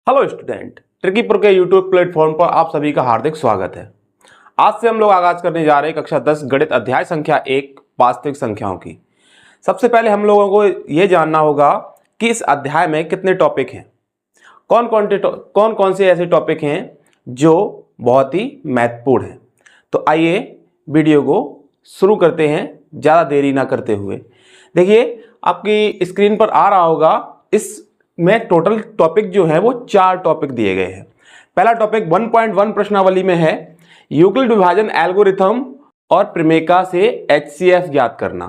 Hello student, tricky pro के YouTube platform पर आप सभी का हार्दिक स्वागत है। आज से हम लोग आगाज करने जा रहे हैं कक्षा 10 गणित अध्याय संख्या 1 वास्तविक संख्याओं की। सबसे पहले हम लोगों को यह जानना होगा कि इस अध्याय में कितने टॉपिक हैं, कौन कौन से ऐसे टॉपिक हैं जो बहुत ही महत्वपूर्ण हैं। तो आइए वीडियो को शुरू करते हैं ज़्यादा देरी ना करते हुए। देखिए आपकी स्क्रीन पर आ रहा होगा, इस में टोटल टॉपिक जो है वो 4 टॉपिक दिए गए हैं। पहला टॉपिक 1.1 प्रश्नावली में है यूक्लिड विभाजन एल्गोरिथम और प्रमेयिका से एचसीएफ ज्ञात करना।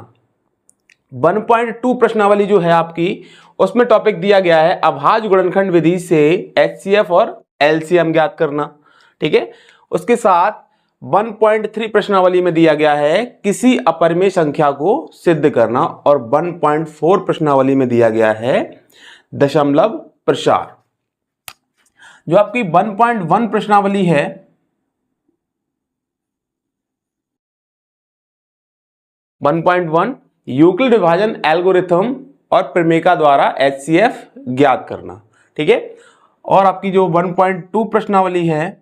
1.2 प्रश्नावली जो है आपकी, उसमें टॉपिक दिया गया है अभाज्य गुणनखंड विधि से एचसीएफ और एलसीएम ज्ञात करना। ठीक है, उसके साथ 1.3 प्रश्नावली में दिया गया है किसी अपरिमेय संख्या को सिद्ध करना, और 1.4 प्रश्नावली में दिया गया है दशमलव प्रसार। जो आपकी 1.1 प्रश्नावली है, यूक्लिड विभाजन एल्गोरिथम और प्रमेयिका द्वारा एचसीएफ ज्ञात करना। ठीक है, और आपकी जो 1.2 प्रश्नावली है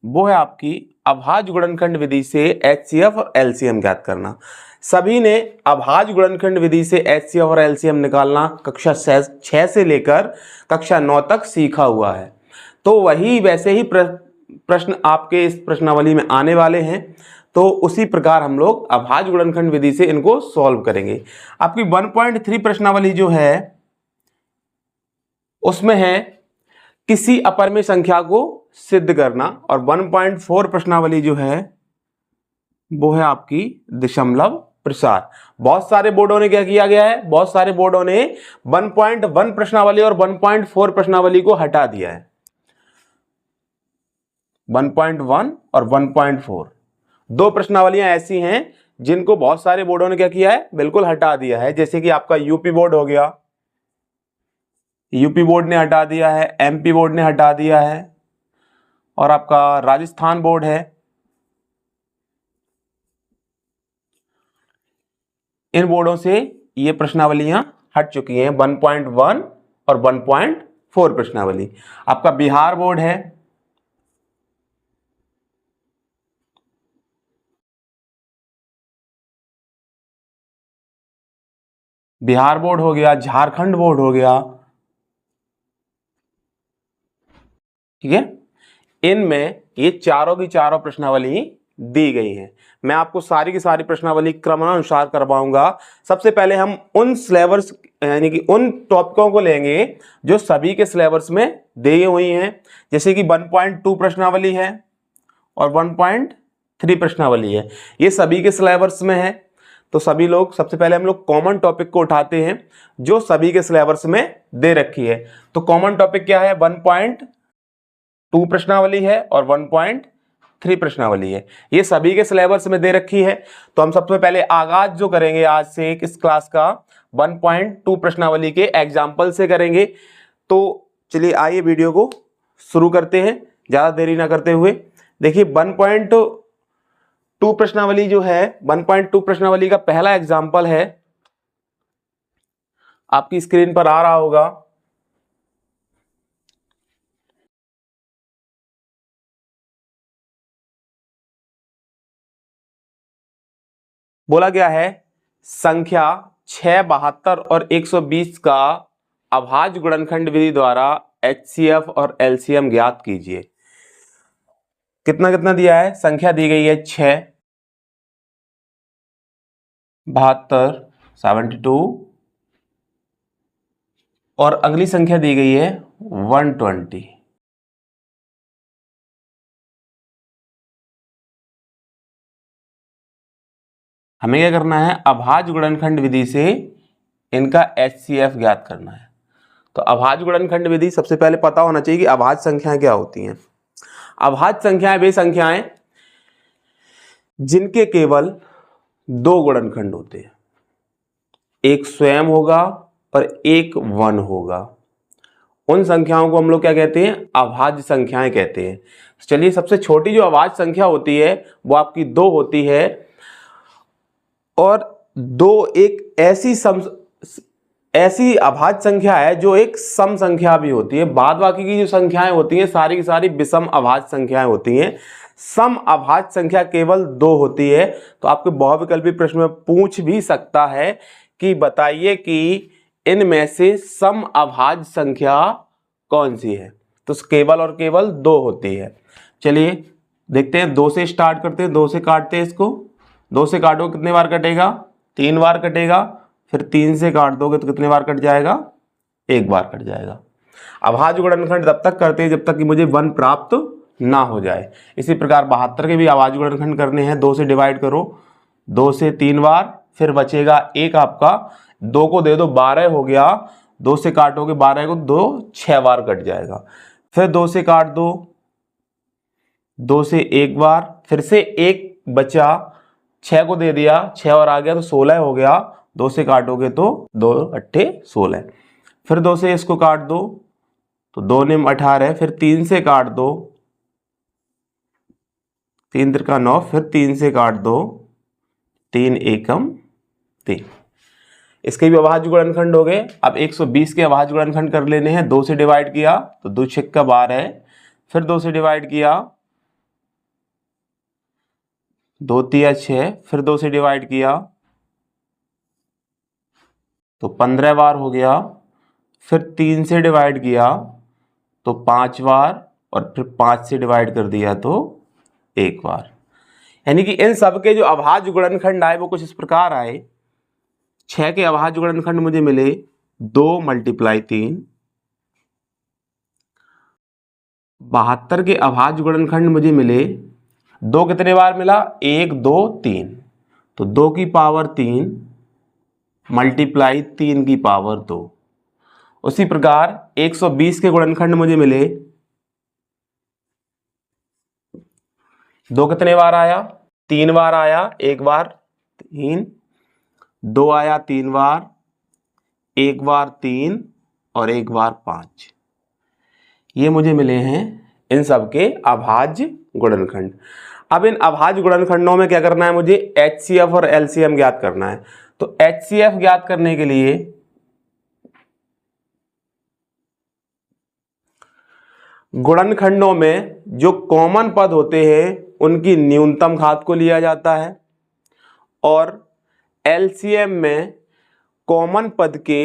वो है आपकी अभाज्य गुणनखंड विधि से एचसीएफ और एलसीएम ज्ञात करना। सभी ने अभाज्य गुणनखंड विधि से एचसीएफ और एलसीएम निकालना कक्षा 6 से लेकर कक्षा 9 तक सीखा हुआ है, तो वही वैसे ही प्रश्न आपके इस प्रश्नावली में आने वाले हैं। तो उसी प्रकार हम लोग अभाज्य गुणनखंड विधि से इनको सॉल्व करेंगे। आपकी 1.3 प्रश्नावली जो है उसमें है किसी अपरिमेय संख्या को सिद्ध करना, और 1.4 प्रश्नावली जो है वो है आपकी दशमलव प्रसार। बहुत सारे बोर्डों ने क्या किया गया है, बहुत सारे बोर्डों ने 1.1 प्रश्नावली और 1.4 प्रश्नावली को हटा दिया है। 1.1 और 1.4 दो प्रश्नावलियां ऐसी हैं जिनको बहुत सारे बोर्डों ने क्या किया है, बिल्कुल हटा दिया है। जैसे कि आपका यूपी बोर्ड हो गया, यूपी बोर्ड ने हटा दिया है, एमपी बोर्ड ने हटा दिया है, और आपका राजस्थान बोर्ड है। इन बोर्डों से ये प्रश्नावलियां हट चुकी हैं, 1.1 और 1.4 प्रश्नावली। आपका बिहार बोर्ड है, बिहार बोर्ड हो गया, झारखंड बोर्ड हो गया। ठीक है, इनमें ये चारों की चारों प्रश्नावली दी गई हैं। मैं आपको सारी की सारी प्रश्नावली क्रमानुसार करवाऊंगा। सबसे पहले हम उन सिलेबस यानी कि उन टॉपिकों को लेंगे जो सभी के सिलेबस में दी हुई हैं। जैसे कि 1.2 प्रश्नावली है और 1.3 प्रश्नावली है, ये सभी के सिलेबस में है। तो सभी लोग, सबसे पहले हम लोग कॉमन टॉपिक को उठाते हैं जो सभी के सिलेबस में दे रखी है। तो कॉमन टॉपिक क्या है, 1.2 प्रश्नावली है और 1.3 प्रश्नावली है, ये सभी के सिलेबस में दे रखी है। तो हम सबसे पहले आगाज जो करेंगे आज से इस क्लास का 1.2 प्रश्नावली के एग्जाम्पल से करेंगे। तो चलिए आइए वीडियो को शुरू करते हैं ज्यादा देरी ना करते हुए। देखिए 1.2 प्रश्नावली जो है, 1.2 प्रश्नावली का पहला एग्जाम्पल है, आपकी स्क्रीन पर आ रहा होगा। बोला गया है संख्या 6, 72 और 120 का अभाज्य गुणनखंड विधि द्वारा एचसीएफ और एलसीएम ज्ञात कीजिए। कितना कितना दिया है, संख्या दी गई है 6, 72, 72, और अगली संख्या दी गई है 120। हमें क्या करना है, अभाज्य गुणनखंड विधि से इनका एचसीएफ ज्ञात करना है। तो अभाज्य गुणनखंड विधि, सबसे पहले पता होना चाहिए कि अभाज्य संख्याएं क्या होती हैं। अभाज्य संख्याएं वे संख्याएं जिनके केवल 2 गुणनखंड होते हैं, एक स्वयं होगा और एक वन होगा। उन संख्याओं को हम लोग क्या कहते हैं, अभाज्य संख्याएं कहते हैं। चलिए, सबसे छोटी जो अभाज्य संख्या होती है वो आपकी 2 होती है, और 2 एक ऐसी ऐसी अभाज्य संख्या है जो एक सम संख्या भी होती है। बाद बाकी की जो संख्याएं होती हैं सारी की सारी विषम अभाज्य संख्याएं होती हैं। सम अभाज्य संख्या केवल 2 होती है। तो आपके बहुविकल्पी प्रश्न में पूछ भी सकता है कि बताइए कि इनमें से सम अभाज्य संख्या कौन सी है। तो केवल और केवल 2 होती है। चलिए देखते हैं, 2 से स्टार्ट करते हैं, 2 से काटते हैं इसको। 2 से काटो कितने बार कटेगा? 3 बार कटेगा। फिर 3 से काट दोगे तो कितने बार कट जाएगा? 1 बार कट जाएगा। अभाज्य गुणनखंड तब तक करते हैं जब तक कि मुझे 1 प्राप्त ना हो जाए। इसी प्रकार 72 के भी अभाज्य गुणनखंड करने हैं। 2 से डिवाइड करो, 2 से 3 बार, फिर बचेगा 1 आपका। 2 को दे दो, 12 हो गया। 2 से काटोगे 12 को, 2 6 बार कट जाएगा। फिर 2 से काट दो, 2 से 1 बार, फिर से 1 बचा, 6 को दे दिया, 6 और आ गया तो 16 हो गया। 2 से काटोगे तो 2 अट्ठे 16। फिर 2 से इसको काट दो तो 2 निम 18। फिर 3 से काट दो, 3 त्रिका 9। फिर 3 से काट दो, 3 एकम 3। इसके भी अभाज्य गुणनखंड हो गए। अब 120 के अभाज्य गुणनखंड कर लेने हैं। 2 से डिवाइड किया तो 2 छक्का 12। फिर 2 से डिवाइड किया, 2 तिया 6। फिर 2 से डिवाइड किया तो 15 बार हो गया। फिर 3 से डिवाइड किया तो 5 बार, और फिर 5 से डिवाइड कर दिया तो 1 बार। यानी कि इन सब के जो अभाज्य गुणनखंड आए वो कुछ इस प्रकार आए। 6 के अभाज्य गुणनखंड मुझे मिले 2 × 3। 72 के अभाज्य गुणनखंड मुझे मिले 2 कितने बार मिला? 1 2 3। तो 2 की पावर 3 × 3 की पावर 2। उसी प्रकार 120 के गुणनखंड मुझे मिले 2 कितने बार आया? 3 बार आया। 1 बार 3, 2 आया 3 बार, 1 बार 3 और 1 बार 5। ये मुझे मिले हैं इन सब के अभाज्य गुणनखंड। अब इन अभाज्य गुणनखंडों में क्या करना है? मुझे HCF और LCM ज्ञात करना है। तो HCF ज्ञात करने के लिए गुणनखंडों में जो कॉमन पद होते हैं उनकी न्यूनतम घात को लिया जाता है, और LCM में कॉमन पद के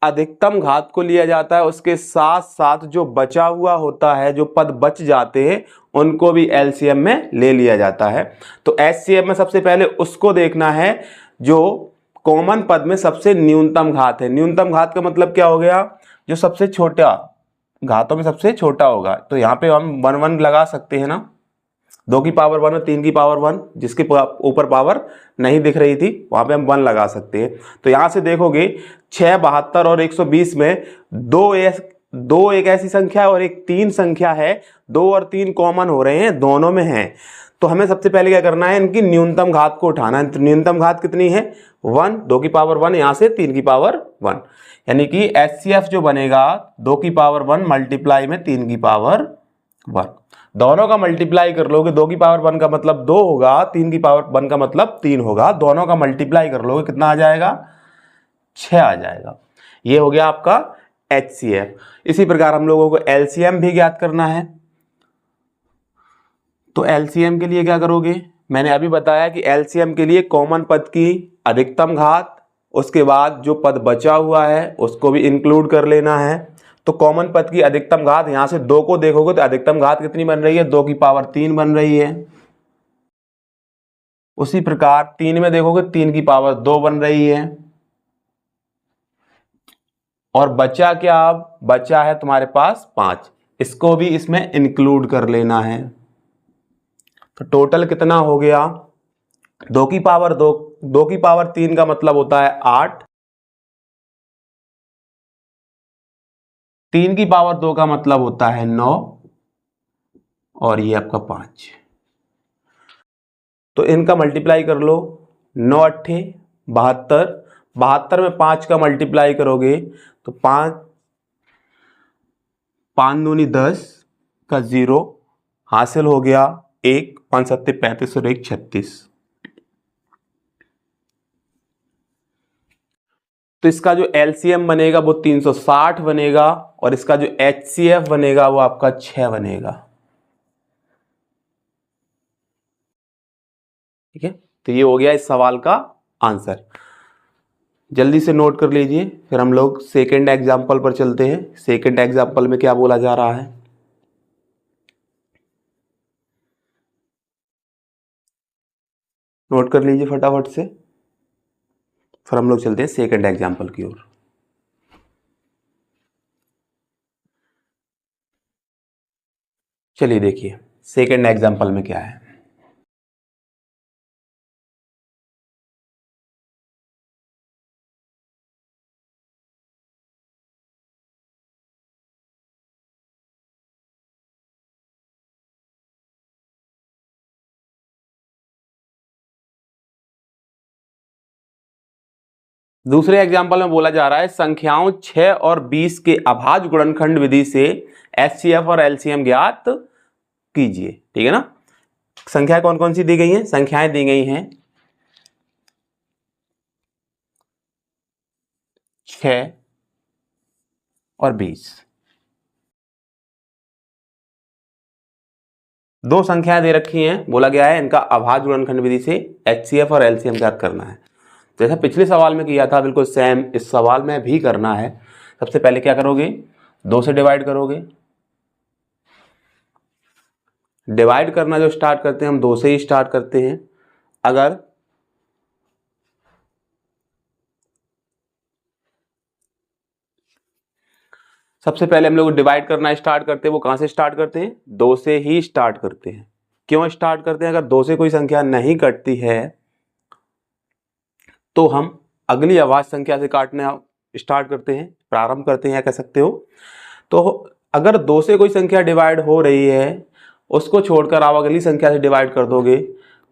अधिकतम घात को लिया जाता है। उसके साथ साथ जो बचा हुआ होता है, जो पद बच जाते हैं, उनको भी LCM में ले लिया जाता है। तो HCF में सबसे पहले उसको देखना है जो कॉमन पद में सबसे न्यूनतम घात है। न्यूनतम घात का मतलब क्या हो गया? जो सबसे छोटा, घातों में सबसे छोटा होगा। तो यहाँ पे हम 1 1 लगा सकते हैं ना, 2 की पावर 1 और 3 की पावर 1, जिसके ऊपर पावर नहीं दिख रही थी वहां पे हम 1 लगा सकते हैं। तो यहां से देखोगे 6, 72 और 120 में 2 एक ऐसी संख्या है और एक 3 संख्या है। 2 और 3 कॉमन हो रहे हैं, दोनों में हैं। तो हमें सबसे पहले क्या करना है? इनकी न्यूनतम घात को उठाना है। तो न्यूनतम घात कितनी है? 1। 2 की पावर 1, यहाँ से 3 की पावर 1। यानी कि HCF जो बनेगा 2 की पावर 1 मल्टीप्लाई में 3 की पावर 1। दोनों का मल्टीप्लाई कर लोगे, 2 की पावर 1 का मतलब 2 होगा, 3 की पावर 1 का मतलब 3 होगा। दोनों का मल्टीप्लाई कर लोगे, कितना आ जाएगा? 6 आ जाएगा। ये हो गया आपका HCF। इसी प्रकार हम लोगों को LCM भी ज्ञात करना है। तो LCM के लिए क्या करोगे? मैंने अभी बताया कि LCM के लिए कॉमन पद की अधिकतम घात, उसके बाद जो पद बचा हुआ है उसको भी इंक्लूड कर लेना है। तो कॉमन पद की अधिकतम घात, यहां से 2 को देखोगे तो अधिकतम घात कितनी बन रही है? 2 की पावर 3 बन रही है। उसी प्रकार 3 में देखोगे 3 की पावर 2 बन रही है। और बचा क्या? अब बचा है तुम्हारे पास 5, इसको भी इसमें इंक्लूड कर लेना है। तो टोटल कितना हो गया? 2 की पावर 2, 2 की पावर 3 का मतलब होता है 8, 3 की पावर 2 का मतलब होता है 9, और ये आपका 5। तो इनका मल्टीप्लाई कर लो। 9 अट्ठे 72, 72 में 5 का मल्टीप्लाई करोगे तो 5 5 दूनी 10 का 0 हासिल हो गया 1, 5 सत्ते 35 और 1 36। तो इसका जो एलसीएम बनेगा वो 360 बनेगा और इसका जो एचसीएफ बनेगा वो आपका 6 बनेगा। ठीक है, तो ये हो गया इस सवाल का आंसर। जल्दी से नोट कर लीजिए, फिर हम लोग सेकेंड एग्जाम्पल पर चलते हैं। सेकेंड एग्जाम्पल में क्या बोला जा रहा है, नोट कर लीजिए फटाफट से, फिर हम लोग चलते हैं सेकेंड एग्जाम्पल की ओर। चलिए देखिए सेकेंड एग्जाम्पल में क्या है। दूसरे एग्जाम्पल में बोला जा रहा है संख्याओं 6 और 20 के अभाज्य गुणनखंड विधि से एचसीएफ और एलसीएम ज्ञात कीजिए। ठीक है ना, संख्या कौन कौन सी दी गई हैं, संख्याएं दी गई हैं 6 और 20। दो संख्याएं दे रखी हैं, बोला गया है इनका अभाज्य गुणनखंड विधि से एचसीएफ और एलसीएम ज्ञात करना है। जैसा पिछले सवाल में किया था बिल्कुल सेम इस सवाल में भी करना है। सबसे पहले क्या करोगे, 2 से डिवाइड करोगे। डिवाइड करना जो स्टार्ट करते हैं हम 2 से ही स्टार्ट करते हैं। अगर सबसे पहले हम लोग डिवाइड करना स्टार्ट करते हैं, वो कहां से स्टार्ट करते हैं, 2 से ही स्टार्ट करते हैं। क्यों स्टार्ट करते हैं, अगर 2 से कोई संख्या नहीं कटती है तो हम अगली अभाज्य संख्या से काटना स्टार्ट करते हैं, प्रारंभ करते हैं, या कह सकते हो। तो अगर 2 से कोई संख्या डिवाइड हो रही है उसको छोड़कर आप अगली संख्या से डिवाइड कर दोगे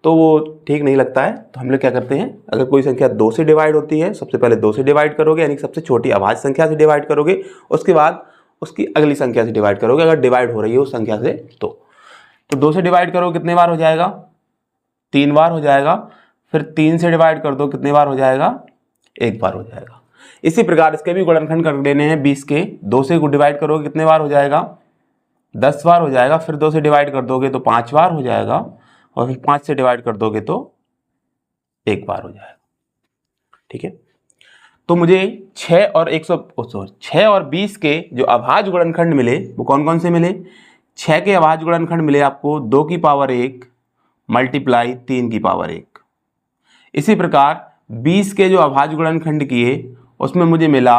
तो वो ठीक नहीं लगता है। तो हम लोग क्या करते हैं, अगर कोई संख्या 2 से डिवाइड होती है सबसे पहले 2 से डिवाइड करोगे, यानी सबसे छोटी अभाज्य संख्या से डिवाइड करोगे, उसके बाद उसकी अगली संख्या से डिवाइड करोगे अगर डिवाइड हो रही है उस संख्या से। तो 2 से डिवाइड करो कितने बार हो जाएगा, 3 बार हो जाएगा। फिर 3 से डिवाइड कर दो कितने बार हो जाएगा, 1 बार हो जाएगा। इसी प्रकार इसके भी गुणनखंड कर देने हैं 20 के। 2 से डिवाइड करोगे कितने बार हो जाएगा, 10 बार हो जाएगा। फिर 2 से डिवाइड कर दोगे तो 5 बार हो जाएगा और फिर 5 से डिवाइड कर दोगे तो 1 बार हो जाएगा। ठीक है, तो मुझे 6 और 20 के जो अभाज्य गुणनखंड मिले वो कौन कौन से मिले, 6 के अभाज्य गुणनखंड मिले आपको 2 की पावर 1 मल्टीप्लाई 3 की पावर 1। इसी प्रकार 20 के जो अभाज्य गुणनखंड किए उसमें मुझे मिला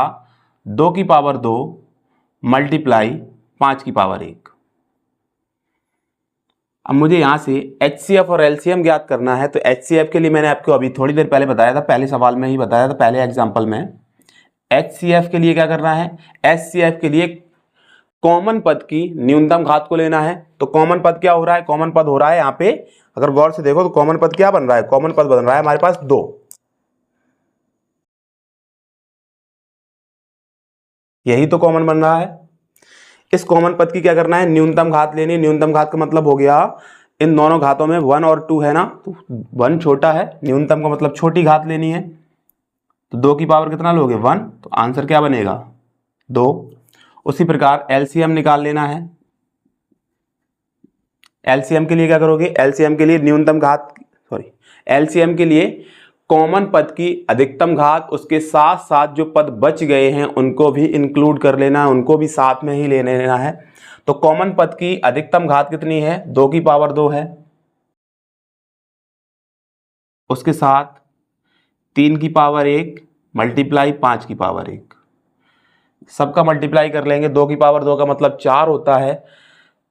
2 की पावर 2 मल्टीप्लाई 5 की पावर 1। अब मुझे यहां से एचसीएफ और एलसीएम ज्ञात करना है। तो एचसीएफ के लिए मैंने आपको अभी थोड़ी देर पहले बताया था, पहले सवाल में ही बताया था, पहले एग्जाम्पल में। एचसीएफ के लिए क्या करना है, एचसीएफ के लिए कॉमन पद की न्यूनतम घात को लेना है। तो कॉमन पद क्या हो रहा है, कॉमन पद हो रहा है यहाँ पे, अगर गौर से देखो तो कॉमन पद क्या बन रहा है, कॉमन पद बन रहा है हमारे पास 2। यही तो कॉमन बन रहा है। इस कॉमन पद की क्या करना है, न्यूनतम घात लेनी है। न्यूनतम घात का मतलब हो गया इन दोनों घातों में 1 और 2 है ना, तो 1 छोटा है, न्यूनतम का मतलब छोटी घात लेनी है। तो 2 की पावर कितना लोगे, 1, तो आंसर क्या बनेगा 2। उसी प्रकार एलसीएम निकाल लेना है। एलसीएम के लिए क्या करोगे, एलसीएम के लिए न्यूनतम घात एलसीएम के लिए कॉमन पद की अधिकतम घात, उसके साथ साथ जो पद बच गए हैं उनको भी इंक्लूड कर लेना है, उनको भी साथ में ही ले लेना है। तो कॉमन पद की अधिकतम घात कितनी है, 2 की पावर 2 है, उसके साथ 3 की पावर 1 मल्टीप्लाई 5 की पावर 1, सबका मल्टीप्लाई कर लेंगे। 2 की पावर 2 का मतलब 4 होता है,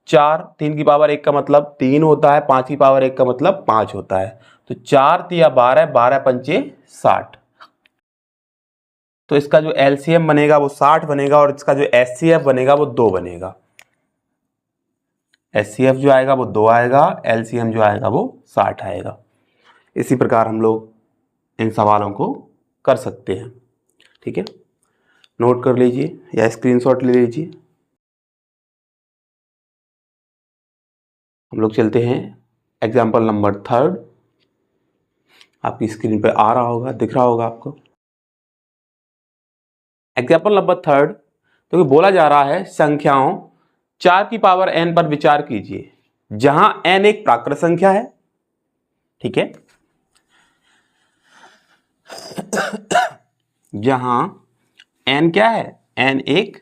4, 3 की पावर 1 का मतलब 3 होता है, 5 की पावर 1 का मतलब 5 होता है। तो 4 तिया 12, 12 पंचे 60। तो इसका जो एलसीएम बनेगा वो 60 बनेगा और इसका जो एचसीएफ बनेगा वो 2 बनेगा। एचसीएफ जो आएगा वो 2 आएगा, एलसीएम जो आएगा वो 60 आएगा। इसी प्रकार हम लोग इन सवालों को कर सकते हैं। ठीक है, नोट कर लीजिए या स्क्रीनशॉट ले लीजिए। हम लोग चलते हैं एग्जाम्पल नंबर 3। आपकी स्क्रीन पे आ रहा होगा, दिख रहा होगा आपको। एग्जाम्पल नंबर थर्ड, तो बोला जा रहा है संख्याओं 4 की पावर n पर विचार कीजिए जहां n एक प्राकृत संख्या है, ठीक है, जहां n क्या है, n एक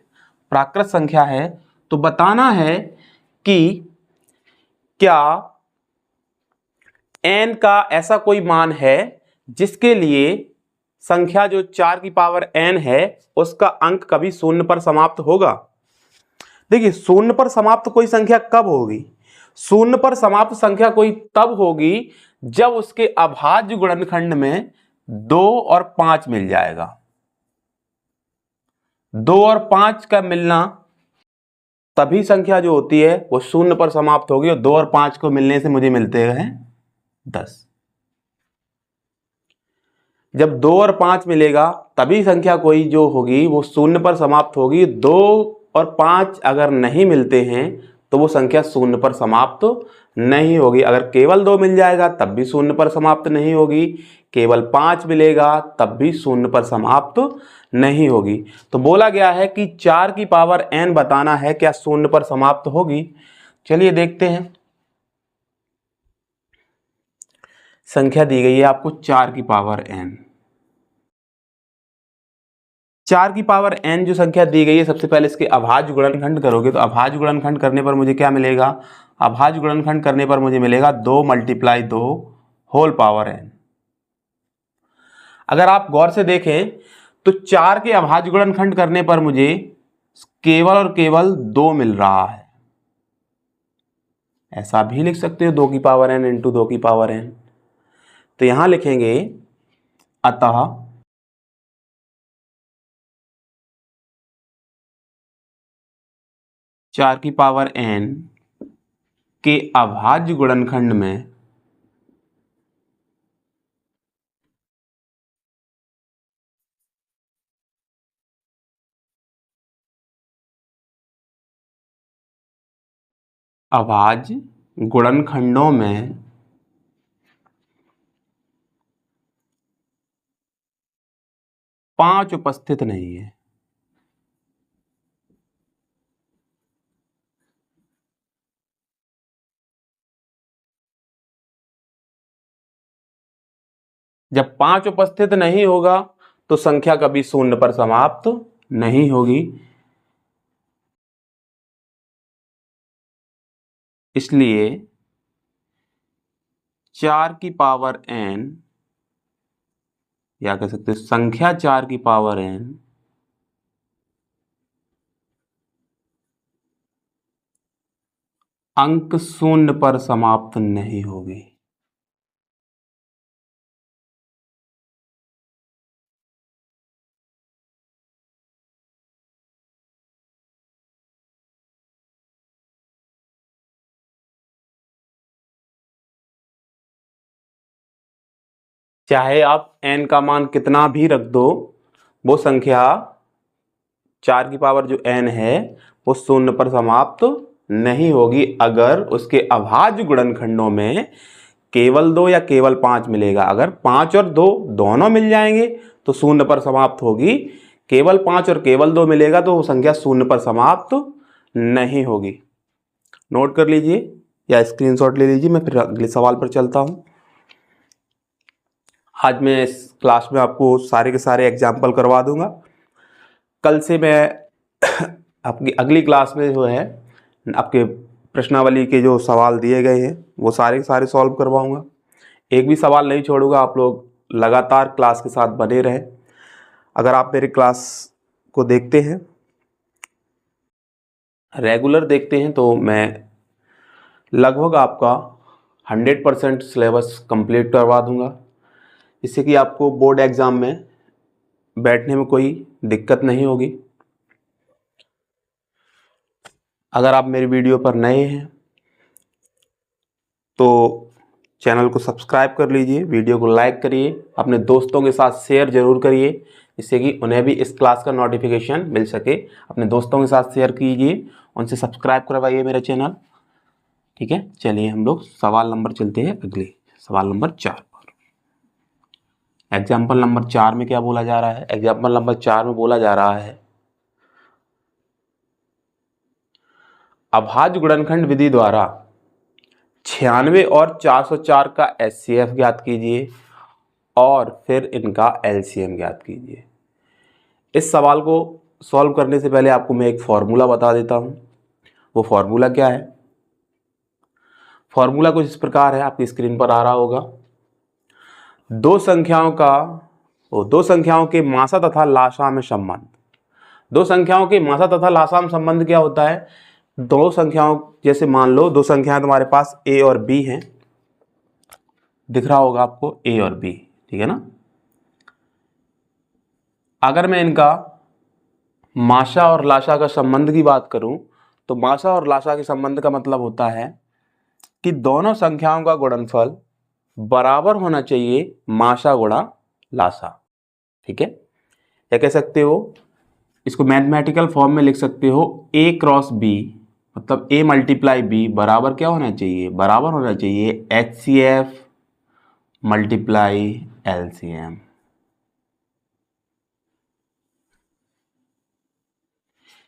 प्राकृत संख्या है। तो बताना है कि क्या n का ऐसा कोई मान है जिसके लिए संख्या जो 4 की पावर n है उसका अंक कभी शून्य पर समाप्त होगा। देखिए, शून्य पर समाप्त कोई संख्या कब होगी, शून्य पर समाप्त संख्या कोई तब होगी जब उसके अभाज्य गुणनखंड में 2 और 5 मिल जाएगा। 2 और 5 का मिलना, तभी संख्या जो होती है वो शून्य पर समाप्त होगी, और 2 और 5 को मिलने से मुझे मिलते हैं 10। जब 2 और 5 मिलेगा तभी संख्या कोई जो होगी वो शून्य पर समाप्त होगी। 2 और 5 अगर नहीं मिलते हैं तो वो संख्या शून्य पर समाप्त नहीं होगी। अगर केवल 2 मिल जाएगा तब भी शून्य पर समाप्त नहीं होगी, केवल 5 मिलेगा तब भी शून्य पर समाप्त नहीं होगी। तो बोला गया है कि 4 की पावर n बताना है क्या शून्य पर समाप्त होगी। चलिए देखते हैं। संख्या दी गई है आपको 4 की पावर n। 4 की पावर n जो संख्या दी गई है, सबसे पहले इसके अभाज्य गुणनखंड करोगे तो अभाज्य गुणनखंड करने पर मुझे क्या मिलेगा, अभाज्य गुणनखंड करने पर मुझे मिलेगा 2 × 2 होल पावर n। अगर आप गौर से देखें तो 4 के अभाज्य गुणनखंड करने पर मुझे केवल और केवल 2 मिल रहा है। ऐसा भी लिख सकते हो 2 की पावर n × 2 की पावर n। तो यहां लिखेंगे अतः 4 की पावर n के अभाज्य गुणनखंड में अभाज्य गुणनखंडों में 5 उपस्थित नहीं है। जब 5 उपस्थित नहीं होगा तो संख्या कभी शून्य पर समाप्त नहीं होगी। इसलिए 4 की पावर n, या कह सकते संख्या 4 की पावर n अंक शून्य पर समाप्त नहीं होगी। चाहे आप n का मान कितना भी रख दो, वो संख्या 4 की पावर जो n है वो शून्य पर समाप्त नहीं होगी अगर उसके अभाज्य गुणनखंडों में केवल 2 या केवल 5 मिलेगा। अगर 5 और 2 दोनों मिल जाएंगे तो शून्य पर समाप्त होगी, केवल 5 और केवल 2 मिलेगा तो वो संख्या शून्य पर समाप्त नहीं होगी। नोट कर लीजिए या स्क्रीनशॉट ले लीजिए, मैं फिर अगले सवाल पर चलता हूँ। आज मैं इस क्लास में आपको सारे के सारे एग्जाम्पल करवा दूंगा। कल से मैं आपकी अगली क्लास में जो है आपके प्रश्नावली के जो सवाल दिए गए हैं वो सारे के सारे सॉल्व करवाऊंगा। एक भी सवाल नहीं छोड़ूंगा। आप लोग लगातार क्लास के साथ बने रहें। अगर आप मेरी क्लास को देखते हैं, रेगुलर देखते हैं, तो मैं लगभग आपका 100% सिलेबस कंप्लीट करवा दूंगा, जिससे कि आपको बोर्ड एग्ज़ाम में बैठने में कोई दिक्कत नहीं होगी। अगर आप मेरी वीडियो पर नए हैं तो चैनल को सब्सक्राइब कर लीजिए, वीडियो को लाइक करिए, अपने दोस्तों के साथ शेयर जरूर करिए, जिससे कि उन्हें भी इस क्लास का नोटिफिकेशन मिल सके। अपने दोस्तों के साथ शेयर कीजिए, उनसे सब्सक्राइब करवाइए मेरा चैनल। ठीक है, चलिए हम लोग सवाल नंबर चलते हैं अगले सवाल नंबर 4 पर। एग्जाम्पल नंबर 4 में क्या बोला जा रहा है? एग्जाम्पल नंबर 4 में बोला जा रहा है अभाज्य गुणनखंड विधि द्वारा 96 और 404 का HCF ज्ञात कीजिए और फिर इनका LCM ज्ञात कीजिए। इस सवाल को सॉल्व करने से पहले आपको मैं एक फॉर्मूला बता देता हूं। वो फॉर्मूला क्या है? फॉर्मूला कुछ इस प्रकार है, आपकी स्क्रीन पर आ रहा होगा। दो संख्याओं के मासा तथा लासा में संबंध। दो संख्याओं के मासा तथा लासा में संबंध क्या होता है? दो संख्याओं, जैसे मान लो दो संख्याएं तुम्हारे पास A और B हैं, दिख रहा होगा आपको A और B, ठीक है ना। अगर मैं इनका मासा और लासा का संबंध की बात करूं तो मासा और लासा के संबंध का मतलब होता है कि दोनों संख्याओं का गुणनफल बराबर होना चाहिए मासा गुणा लासा, ठीक है। या कह सकते हो, इसको मैथमेटिकल फॉर्म में लिख सकते हो A क्रॉस B, मतलब A मल्टीप्लाई B बराबर क्या होना चाहिए? बराबर होना चाहिए HCF मल्टीप्लाई LCM।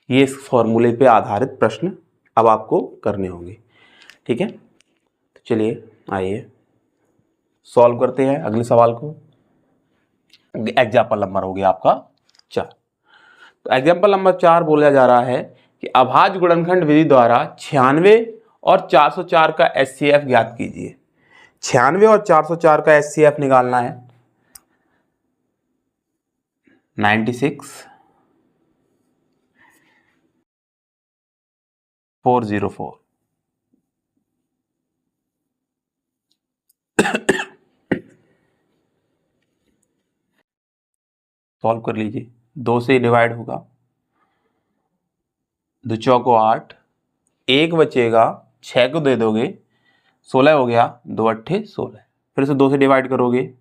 ये इस फॉर्मूले पे आधारित प्रश्न अब आपको करने होंगे, ठीक है। तो चलिए आइए सॉल्व करते हैं अगले सवाल को। एग्जाम्पल नंबर हो गया आपका 4। तो एग्जाम्पल नंबर 4 बोला जा रहा है कि अभाज्य गुणनखंड विधि द्वारा 96 और 404 का HCF ज्ञात कीजिए। 96 और 404 का HCF निकालना है। 96 404। सॉल्व कर लीजिए। 2 से डिवाइड होगा, 2 चौको 8, 1 बचेगा, 6 को दे दोगे 16 हो गया, 2 अट्ठे 16। फिर से 2 से डिवाइड करोगे,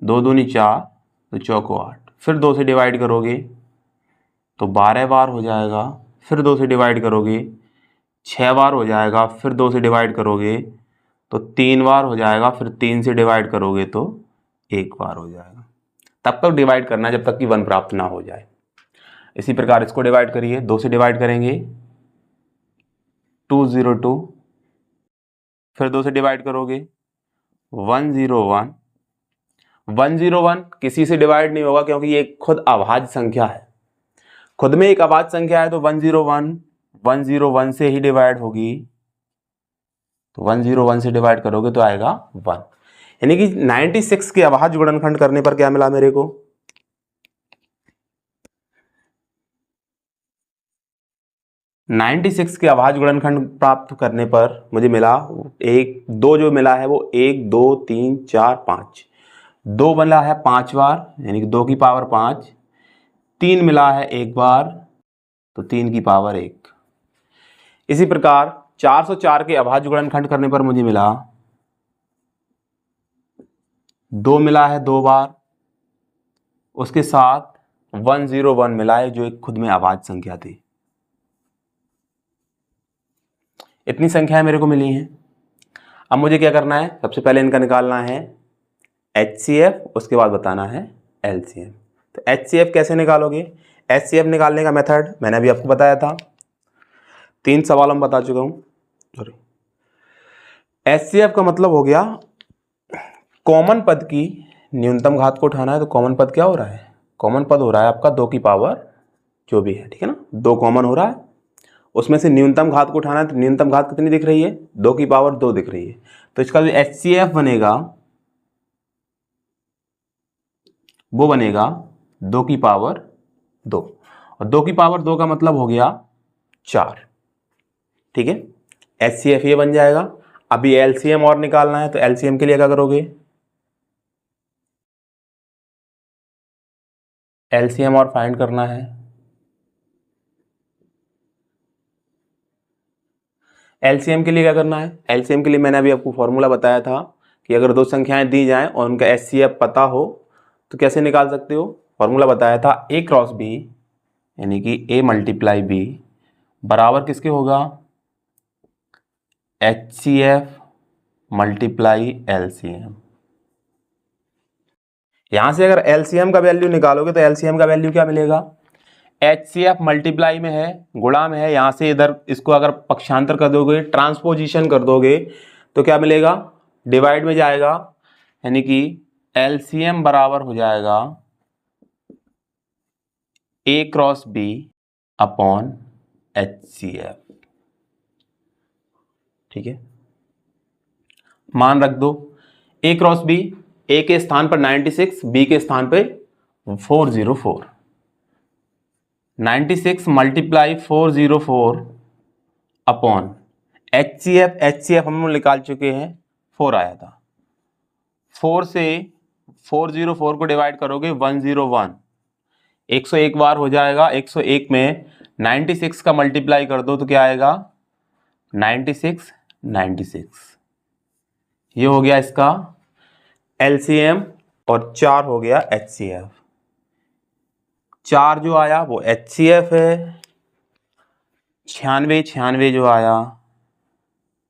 2 दूनी 4, 2 चौको 8। फिर 2 से डिवाइड करोगे तो 12 बार हो जाएगा। फिर 2 से डिवाइड करोगे 6 बार हो जाएगा। फिर 2 से डिवाइड करोगे तो 3 बार हो जाएगा। फिर 3 से डिवाइड करोगे तो 1 बार हो जाएगा। तब तक डिवाइड करना है जब तक कि 1 प्राप्त ना हो जाए। इसी प्रकार इसको डिवाइड करिए, 2 से डिवाइड करेंगे 202। फिर 2 से डिवाइड करोगे 101। 101 किसी से डिवाइड नहीं होगा क्योंकि ये खुद अभाज्य संख्या है। खुद में एक अभाज्य संख्या है तो 101 101 से ही डिवाइड होगी। तो 101 से डिवाइड करोगे तो आएगा 1। यानी कि 96 के अभाज्य गुणनखंड करने पर क्या मिला मेरे को? 96 के अभाज्य गुणनखंड प्राप्त करने पर मुझे मिला दो जो मिला है वो 1 2 3 4 5। 2 मिला है 5 बार, यानी कि 2 की पावर 5। 3 मिला है 1 बार, तो 3 की पावर 1। इसी प्रकार 404 के अभाज्य गुणनखंड करने पर मुझे मिला 2 मिला है 2 बार, उसके साथ 101 मिला है जो एक खुद में अभाज्य संख्या थी। इतनी संख्याएं मेरे को मिली हैं। अब मुझे क्या करना है? सबसे पहले इनका निकालना है HCF, उसके बाद बताना है LCM। तो HCF कैसे निकालोगे? HCF निकालने का मेथड मैंने अभी आपको बताया था, 3 सवालों में बता चुका हूं। HCF का मतलब हो गया कॉमन पद की न्यूनतम घात को उठाना है। तो कॉमन पद क्या हो रहा है? कॉमन पद हो रहा है आपका 2 की पावर जो भी है, ठीक है ना। 2 कॉमन हो रहा है, उसमें से न्यूनतम घात को उठाना है। तो न्यूनतम घात कितनी दिख रही है? 2 की पावर 2 दिख रही है। तो इसका जो HCF बनेगा वो बनेगा 2 की पावर 2, और 2 की पावर 2 का मतलब हो गया 4, ठीक है। HCF ये बन जाएगा। अभी LCM और निकालना है, तो LCM के लिए क्या करोगे? LCM और फाइंड करना है। LCM के लिए क्या करना है? LCM के लिए मैंने अभी आपको फॉर्मूला बताया था कि अगर दो संख्याएं दी जाएं और उनका HCF पता हो तो कैसे निकाल सकते हो। फॉर्मूला बताया था A क्रॉस B, यानी कि A मल्टीप्लाई B बराबर किसके होगा? HCF multiply LCM। यहां से अगर एलसीएम का वैल्यू निकालोगे तो एलसीएम का वैल्यू क्या मिलेगा, HCF मल्टीप्लाई में है, गुणा में है, यहां से इधर इसको अगर पक्षांतर कर दोगे, ट्रांसपोजिशन कर दोगे तो क्या मिलेगा, डिवाइड में जाएगा, यानी कि एलसीएम बराबर हो जाएगा A cross B upon HCF। ठीक है, मान रख दो A क्रॉस B, A के स्थान पर 96, B के स्थान पे 404, 96 मल्टीप्लाई 404 अपॉन HCF हम लोग निकाल चुके हैं, 4 आया था, 4 से 404 को डिवाइड करोगे 101, 101 बार हो जाएगा, 101 में 96 का मल्टीप्लाई कर दो तो क्या आएगा 96, ये हो गया इसका LCM और 4 हो गया HCF। 4 जो आया वो HCF है, 96 जो आया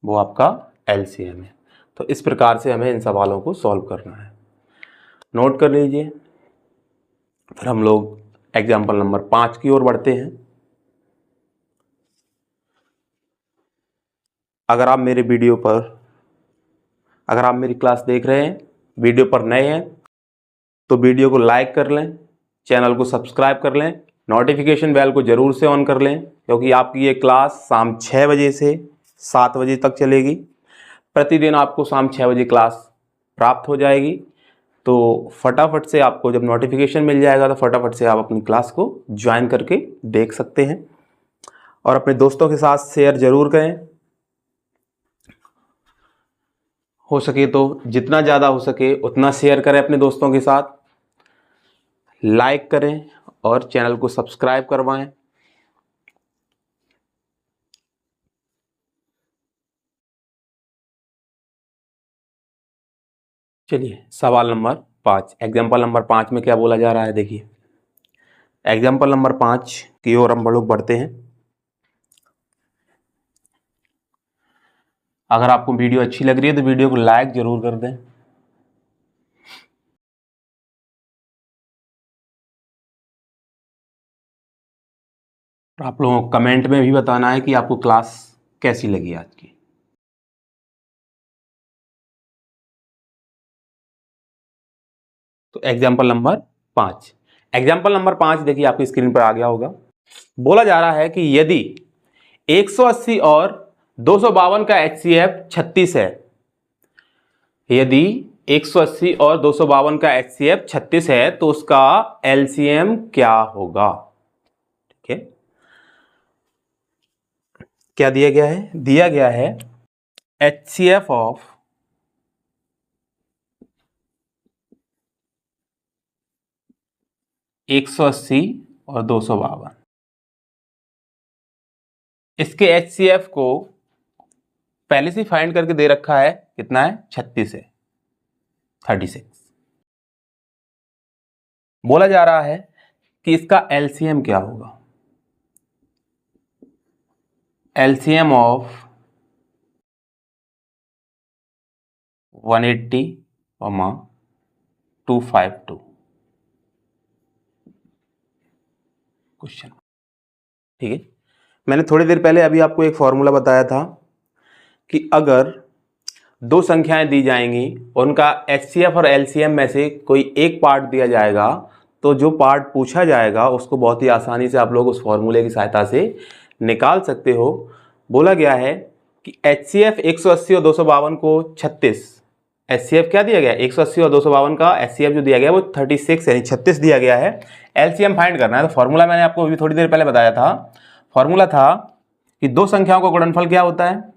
वो आपका LCM है। तो इस प्रकार से हमें इन सवालों को सॉल्व करना है, नोट कर लीजिए। फिर हम लोग एग्जाम्पल नंबर 5 की ओर बढ़ते हैं। अगर आप मेरी क्लास देख रहे हैं, वीडियो पर नए हैं तो वीडियो को लाइक कर लें, चैनल को सब्सक्राइब कर लें, नोटिफिकेशन बेल को ज़रूर से ऑन कर लें, क्योंकि आपकी ये क्लास शाम 6 बजे से 7 बजे तक चलेगी। प्रतिदिन आपको शाम 6 बजे क्लास प्राप्त हो जाएगी। तो फटाफट से आपको जब नोटिफिकेशन मिल जाएगा तो फटाफट से आप अपनी क्लास को ज्वाइन करके देख सकते हैं और अपने दोस्तों के साथ शेयर ज़रूर करें। हो सके तो जितना ज़्यादा हो सके उतना शेयर करें अपने दोस्तों के साथ, लाइक करें और चैनल को सब्सक्राइब करवाएं। चलिए सवाल नंबर 5, एग्जाम्पल नंबर 5 में क्या बोला जा रहा है, देखिए एग्जाम्पल नंबर 5 की ओर हम लोग बढ़ते हैं। अगर आपको वीडियो अच्छी लग रही है तो वीडियो को लाइक जरूर कर दें। आप लोगों को कमेंट में भी बताना है कि आपको क्लास कैसी लगी आज की। तो एग्जाम्पल नंबर 5 देखिए आपकी स्क्रीन पर आ गया होगा। बोला जा रहा है कि यदि 180 और 252 का HCF 36 है, यदि 180 और 252 का HCF 36 है तो उसका LCM क्या होगा। ठीक है, क्या दिया गया है, दिया गया है HCF ऑफ 180 और 252, इसके HCF को पहले से फाइंड करके दे रखा है, कितना है 36 है, 36। बोला जा रहा है कि इसका LCM क्या होगा, LCM ऑफ 180, 252 क्वेश्चन। ठीक है, मैंने थोड़ी देर पहले अभी आपको एक फॉर्मूला बताया था कि अगर दो संख्याएं दी जाएंगी, उनका HCF और LCM में से कोई एक पार्ट दिया जाएगा तो जो पार्ट पूछा जाएगा उसको बहुत ही आसानी से आप लोग उस फॉर्मूले की सहायता से निकाल सकते हो। बोला गया है कि HCF 180 और 252 को 36, HCF क्या दिया गया 180 और 252 का HCF जो दिया गया वो 36 यानी 36 दिया गया है, LCM फाइंड करना है। तो फॉर्मूला मैंने आपको अभी थोड़ी देर पहले बताया था, फॉर्मूला था कि दो संख्याओं का गुणनफल क्या होता है,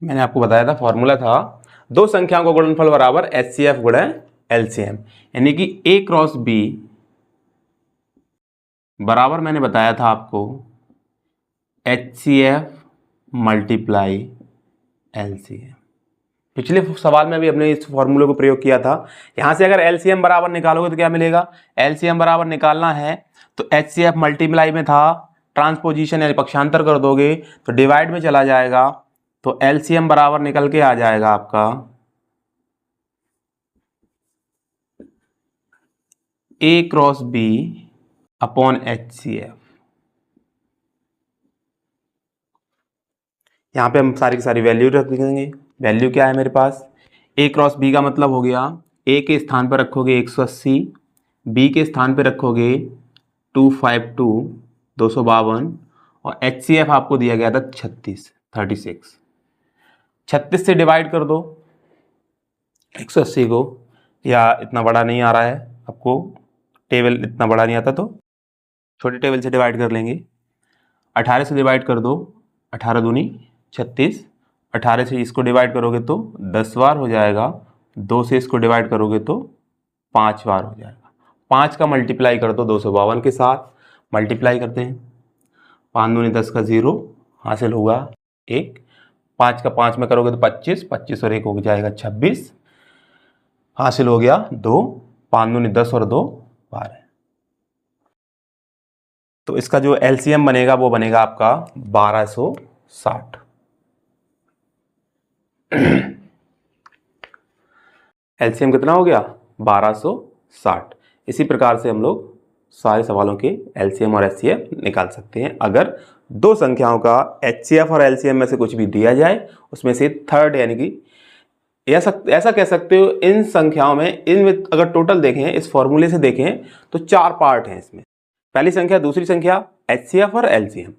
मैंने आपको बताया था फॉर्मूला था दो संख्याओं का गुणनफल बराबर HCF गुणा LCM, यानी कि A क्रॉस B बराबर मैंने बताया था आपको HCF मल्टीप्लाई LCM। पिछले सवाल में भी हमने इस फॉर्मूले को प्रयोग किया था। यहां से अगर LCM बराबर निकालोगे तो क्या मिलेगा, LCM बराबर निकालना है तो HCF मल्टीप्लाई में था, ट्रांसपोजिशन यानी पक्षांतर कर दोगे तो डिवाइड में चला जाएगा, तो एलसीएम बराबर निकल के आ जाएगा आपका ए क्रॉस बी अपॉन HCF। यहाँ पे हम सारी की सारी वैल्यू रख देंगे। वैल्यू क्या है मेरे पास, ए क्रॉस बी का मतलब हो गया ए के स्थान पर रखोगे 180, बी के स्थान पर रखोगे 252 252 और HCF आपको दिया गया था 36 से डिवाइड कर दो 180 को, या इतना बड़ा नहीं आ रहा है आपको, टेबल इतना बड़ा नहीं आता तो छोटे टेबल से डिवाइड कर लेंगे। 18 से डिवाइड कर दो, 18 दूनी 36, 18 से इसको डिवाइड करोगे तो 10 बार हो जाएगा, 2 से इसको डिवाइड करोगे तो 5 बार हो जाएगा। 5 का मल्टीप्लाई कर दो 252 के साथ, मल्टीप्लाई करते हैं, 5 दूनी 10 का 0 हासिल होगा 1, 5 का 5 में करोगे तो 25, 25 और 1 हो जाएगा 26 हासिल हो गया 2, 5 दूनी 10 और 2 12। तो इसका जो एलसीएम बनेगा वो बनेगा आपका 1260। एलसीएम कितना हो गया 1260। इसी प्रकार से हम लोग सारे सवालों के एलसीएम और एचसीएफ निकाल सकते हैं। अगर दो संख्याओं का एचसीएफ और एलसीएम में से कुछ भी दिया जाए, उसमें से थर्ड यानी कि ऐसा कह सकते हो, इन संख्याओं में इनमें अगर टोटल देखें, इस फॉर्मूले से देखें तो 4 पार्ट हैं इसमें। पहली संख्या, दूसरी संख्या, एचसीएफ और एलसीएम।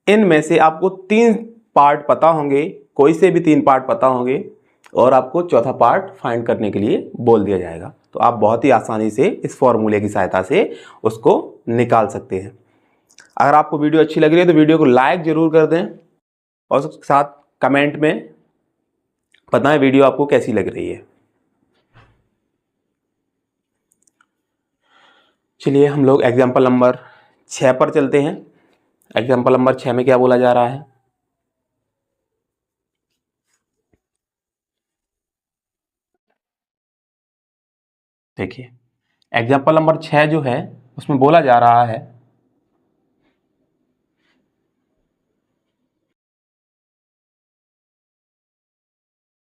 इनमें से आपको 3 पार्ट पता होंगे, कोई से भी 3 पार्ट पता होंगे और आपको चौथा पार्ट फाइंड करने के लिए बोल दिया जाएगा। तो आप बहुत ही आसानी से इस फॉर्मूले की सहायता से उसको निकाल सकते हैं। अगर आपको वीडियो अच्छी लग रही है तो वीडियो को लाइक जरूर कर दें और उसके साथ कमेंट में बताएं वीडियो आपको कैसी लग रही है। चलिए हम लोग एग्जाम्पल नंबर 6 पर चलते हैं। एग्जाम्पल नंबर 6 में क्या बोला जा रहा है, देखिए एग्जाम्पल नंबर 6 जो है उसमें बोला जा रहा है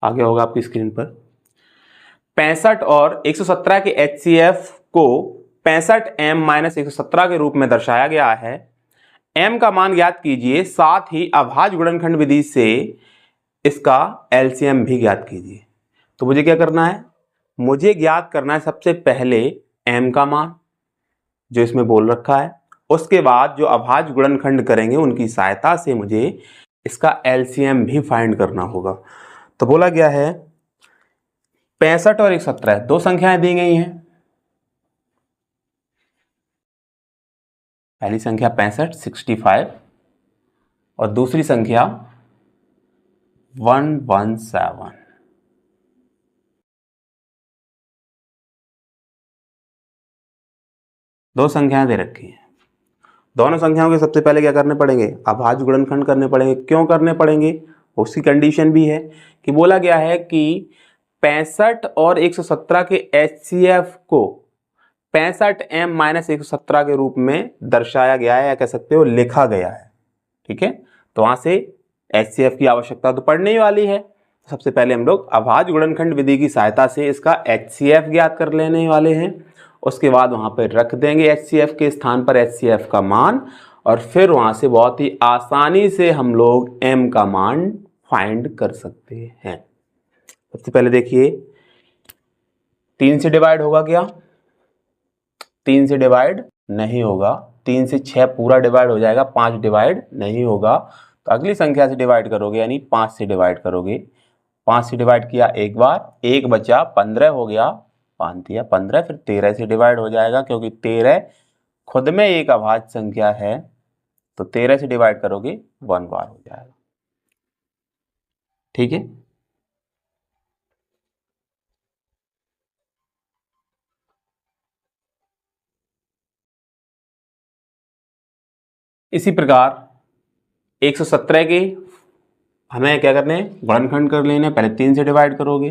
आगे होगा आपकी स्क्रीन पर, 65 और 117 के HCF को 65m - 117 के रूप में दर्शाया गया है। m का मान ज्ञात कीजिए, साथ ही अभाज्य गुणनखंड विधि से इसका एलसीएम भी ज्ञात कीजिए। तो मुझे क्या करना है, मुझे ज्ञात करना है सबसे पहले m का मान जो इसमें बोल रखा है, उसके बाद जो अभाज्य गुणनखंड करेंगे उनकी सहायता से मुझे इसका एलसीएम भी फाइंड करना होगा। तो बोला गया है 65 और 117 दो संख्याएं दी गई हैं। पहली संख्या 65 65 और दूसरी संख्या 117। दो संख्याएं दे रखी हैं। दोनों संख्याओं के सबसे पहले क्या करने पड़ेंगे, अभाज्य गुणनखंड करने पड़ेंगे। क्यों करने पड़ेंगे, उसकी कंडीशन भी है कि बोला गया है कि 65 और 117 के HCF को 65m - 117 के रूप में दर्शाया गया है, या कह सकते हो लिखा गया है। ठीक है, तो वहां से HCF की आवश्यकता तो पड़ने ही वाली है। सबसे पहले हम लोग अभाज्य गुणनखंड विधि की सहायता से इसका HCF ज्ञात कर लेने वाले हैं। उसके बाद वहां पर रख देंगे HCF के स्थान पर HCF का मान, और फिर वहां से बहुत ही आसानी से हम लोग m का मान फाइंड कर सकते हैं। सबसे पहले देखिए 3 से डिवाइड होगा क्या, 3 से डिवाइड नहीं होगा। 3 से 6 पूरा डिवाइड हो जाएगा, 5 डिवाइड नहीं होगा। तो अगली संख्या से डिवाइड करोगे, यानी 5 से डिवाइड करोगे। 5 से डिवाइड किया एक बार, 1 बचा, 15 हो गया, 5 दिया 15, फिर 13 से डिवाइड हो जाएगा, क्योंकि 13 खुद में एक अभाज्य संख्या है। तो 13 से डिवाइड करोगे 1 बार हो जाएगा। ठीक है, इसी प्रकार 117 के हमें क्या करने, गुणनखंड कर लेने। पहले 3 से डिवाइड करोगे,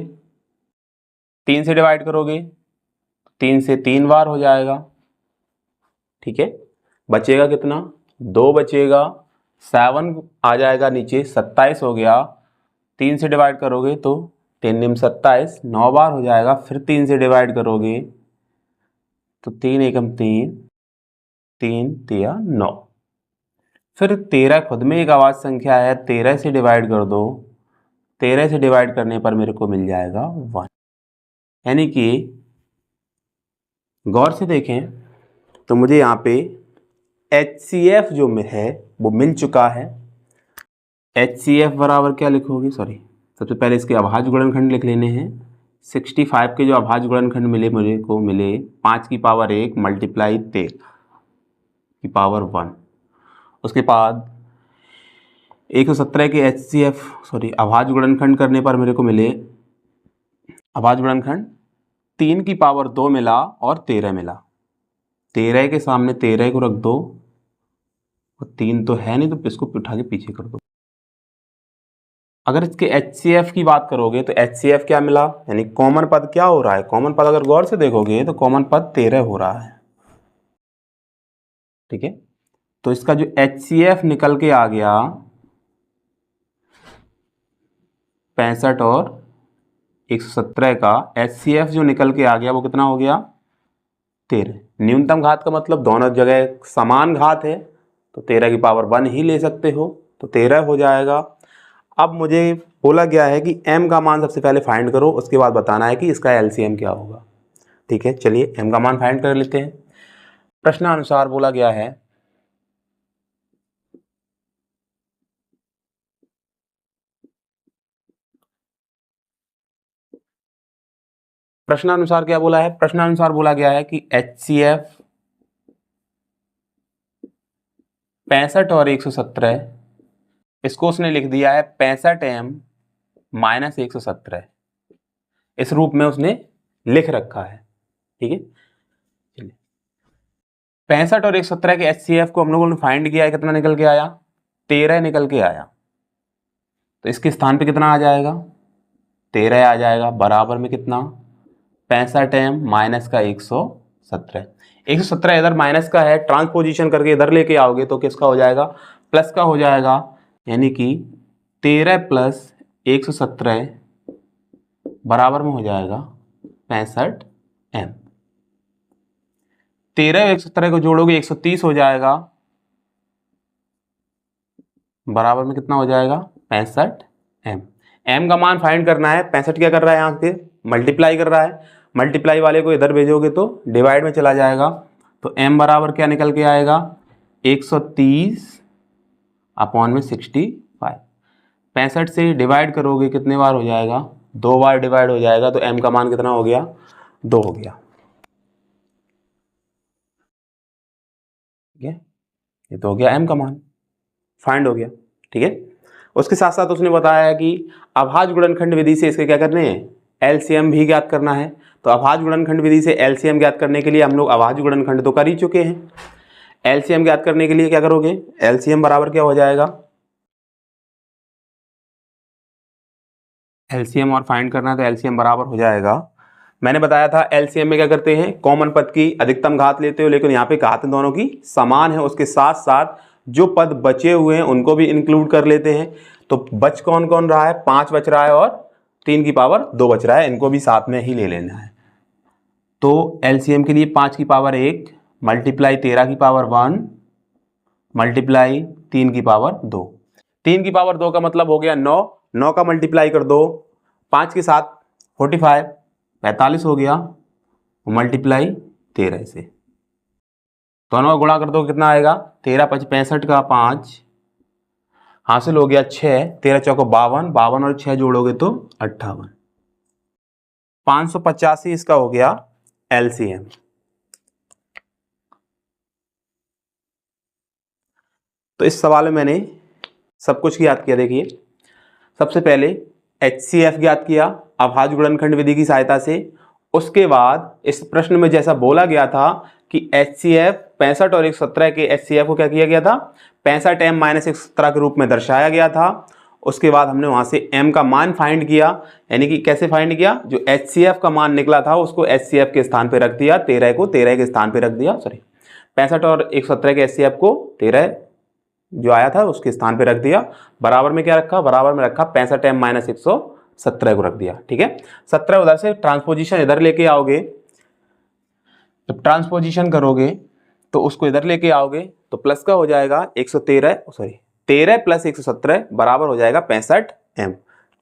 3 से डिवाइड करोगे 3 से 3 बार हो जाएगा। ठीक है, बचेगा कितना, 2 बचेगा, 7 आ जाएगा नीचे, 27 हो गया, 3 से डिवाइड करोगे तो 3 निम 27, 9 बार हो जाएगा। फिर 3 से डिवाइड करोगे तो 3 एकम 3, 3 तिया 9। फिर 13 खुद में एक अभाज्य संख्या है, 13 से डिवाइड कर दो, 13 से डिवाइड करने पर मेरे को मिल जाएगा 1। यानी कि गौर से देखें तो मुझे यहाँ पे HCF जो है वो मिल चुका है। HCF बराबर क्या लिखोगे, सॉरी सबसे पहले इसके अभाज्य गुणनखंड लिख लेने हैं। 65 के जो अभाज्य गुणनखंड मिले मुझे को मिले 5 की पावर 1 मल्टीप्लाई 13 की पावर 1। उसके बाद 117 के HCF सॉरी अभाज्य गुणनखंड करने पर मेरे को मिले अभाज्य गुणनखंड 3 की पावर 2 मिला और 13 मिला। 13 के सामने 13 को रख दो और 3 तो है नहीं तो इसको उठा के पीछे कर दो। अगर इसके HCF की बात करोगे तो HCF क्या मिला, यानी कॉमन पद क्या हो रहा है, कॉमन पद अगर गौर से देखोगे तो कॉमन पद 13 हो रहा है। ठीक है, तो इसका जो HCF निकल के आ गया 65 और 117 का HCF जो निकल के आ गया वो कितना हो गया 13। न्यूनतम घात का मतलब दोनों जगह समान घात है तो 13 की पावर 1 ही ले सकते हो, तो 13 हो जाएगा। अब मुझे बोला गया है कि m का मान सबसे पहले फाइंड करो, उसके बाद बताना है कि इसका LCM क्या होगा। ठीक है, चलिए m का मान फाइंड कर लेते हैं। प्रश्नानुसार बोला गया है प्रश्नानुसार क्या बोला है, प्रश्नानुसार बोला गया है कि HCF 65 और 117, इसको उसने लिख दिया है 65m माइनस 117, इस रूप में उसने लिख रखा है। ठीक है, चलिए 65 और 117 के HCF को हम लोगों ने फाइंड किया है, कितना निकल के आया 13 निकल के आया। तो इसके स्थान पे कितना आ जाएगा 13 आ जाएगा, बराबर में कितना 65m माइनस का 117। 117 इधर माइनस का है, ट्रांसपोजिशन करके इधर लेके आओगे तो किसका हो जाएगा प्लस का हो जाएगा, यानी कि 13 प्लस 117 बराबर में हो जाएगा 65m। 13 और 117 को जोड़ोगे 130 हो जाएगा, बराबर में कितना हो जाएगा 65m। m का मान फाइंड करना है, 65 क्या कर रहा है यहाँ पे मल्टीप्लाई कर रहा है, मल्टीप्लाई वाले को इधर भेजोगे तो डिवाइड में चला जाएगा। तो m बराबर क्या निकल के आएगा 130 अपॉन में 65। 65 से डिवाइड करोगे कितने बार हो जाएगा 2 बार डिवाइड हो जाएगा, तो m का मान कितना हो गया 2 हो गया। ठीक है, ये तो हो गया m का मान फाइंड हो गया। ठीक है, उसके साथ साथ उसने बताया कि अभाज्य गुणनखंड विधि से इसके क्या करने हैं LCM भी ज्ञात करना है। तो अभाज्य गुणनखंड विधि से LCM ज्ञात करने के लिए हम लोग अभाज्य गुणनखंड तो कर ही चुके हैं। LCM ज्ञात करने के लिए क्या करोगे, LCM बराबर क्या हो जाएगा, LCM और फाइंड करना है तो LCM बराबर हो जाएगा, मैंने बताया था LCM में क्या करते हैं कॉमन पद की अधिकतम घात लेते हो, लेकिन यहाँ पे घात दोनों की समान है, उसके साथ साथ जो पद बचे हुए हैं उनको भी इंक्लूड कर लेते हैं। तो बच कौन कौन रहा है 5 बच रहा है और 3 की पावर 2 बच रहा है, इनको भी साथ में ही ले लेना है। तो LCM के लिए 5 की पावर 1 मल्टीप्लाई 13 की पावर 1 मल्टीप्लाई 3 की पावर 2। 3 की पावर 2 का मतलब हो गया 9, 9 का मल्टीप्लाई कर दो 5 के साथ 45 45 हो गया, मल्टीप्लाई 13 से दोनों का गुणा कर दो कितना आएगा 13 5 65 का 5 हासिल हो गया 6, 13 चौको 52, 52 और 6 जोड़ोगे तो 58, 585 इसका हो गया LCM। तो इस सवाल में मैंने सब कुछ याद किया। देखिए सबसे पहले HCF ज्ञात किया अभाज्य गुणनखंड विधि की सहायता से, उसके बाद इस प्रश्न में जैसा बोला गया था कि HCF 65 और 117 के HCF को क्या किया गया था 65m माइनस 117 के रूप में दर्शाया गया था। उसके बाद हमने वहां से m का मान फाइंड किया, यानी कि कैसे फाइंड किया, जो HCF का मान निकला था उसको HCF के स्थान पे रख दिया, 13 को 13 के स्थान पे रख दिया, सॉरी 65 और 117 के HCF को 13 जो आया था उसके स्थान पे रख दिया, बराबर में क्या रखा, बराबर में रखा 65m माइनस 117 को रख दिया। ठीक है, 17 उधर से ट्रांसपोजिशन इधर लेके आओगे, जब ट्रांसपोजिशन करोगे तो उसको इधर लेके आओगे तो प्लस का हो जाएगा 113, सॉरी 13 प्लस 117 बराबर हो जाएगा 65m।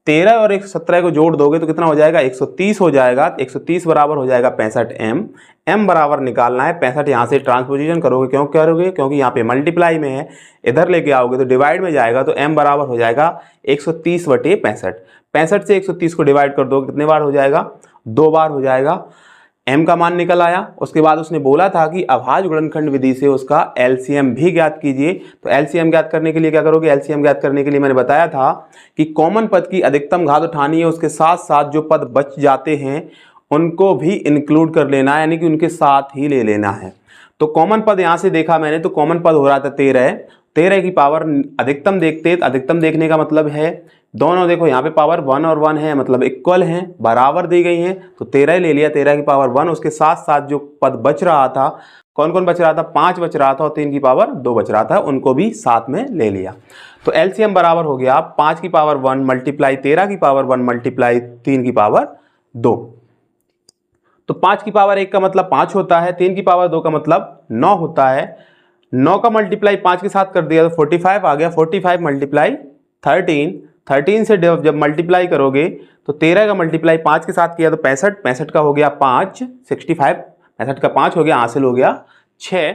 13 और 117 को जोड़ दोगे तो कितना हो जाएगा, 130 हो जाएगा। 130 बराबर हो जाएगा 65m। m बराबर निकालना है 65, यहाँ से ट्रांसपोजिशन करोगे, क्यों करोगे, क्योंकि यहाँ पे मल्टीप्लाई में है, इधर लेके आओगे तो डिवाइड में जाएगा, तो m बराबर हो जाएगा 130 बटे 65। 65 से 130 को डिवाइड कर दोगे कितने बार हो जाएगा, 2 बार हो जाएगा। m का मान निकल आया। उसके बाद उसने बोला था कि अभाज्य गुणनखंड विधि से उसका एलसीएम भी ज्ञात कीजिए। तो एलसीएम ज्ञात करने के लिए क्या करोगे, एलसीएम ज्ञात करने के लिए मैंने बताया था कि कॉमन पद की अधिकतम घात उठानी है, उसके साथ साथ जो पद बच जाते हैं उनको भी इंक्लूड कर लेना है, यानी कि उनके साथ ही ले लेना है। तो कॉमन पद यहां से देखा मैंने, तो कॉमन पद हो रहा था 13, 13 की पावर अधिकतम देखते, अधिकतम देखने का मतलब है दोनों, देखो यहाँ पे पावर 1 और 1 है, मतलब इक्वल हैं, बराबर दी गई हैं, तो 13 ले लिया, 13 की पावर 1, उसके साथ साथ जो पद बच रहा था, कौन कौन बच रहा था, 5 बच रहा था और 3 की पावर 2 बच रहा था, उनको भी साथ में ले लिया। तो एलसीएम बराबर हो गया 5 की पावर 1 मल्टीप्लाई 13 की पावर 1 मल्टीप्लाई 3 की पावर 2। तो 5 की पावर 1 का मतलब 5 होता है, 3 की पावर 2 का मतलब 9 होता है। 9 का मल्टीप्लाई 5 के साथ कर दिया तो 45 आ गया, 45 मल्टीप्लाई 13, 13 से जब मल्टीप्लाई करोगे तो 13 का मल्टीप्लाई 5 के साथ किया तो 65, 65 का हो गया 5, 65, 65 का 5 हो गया, हासिल हो गया 6।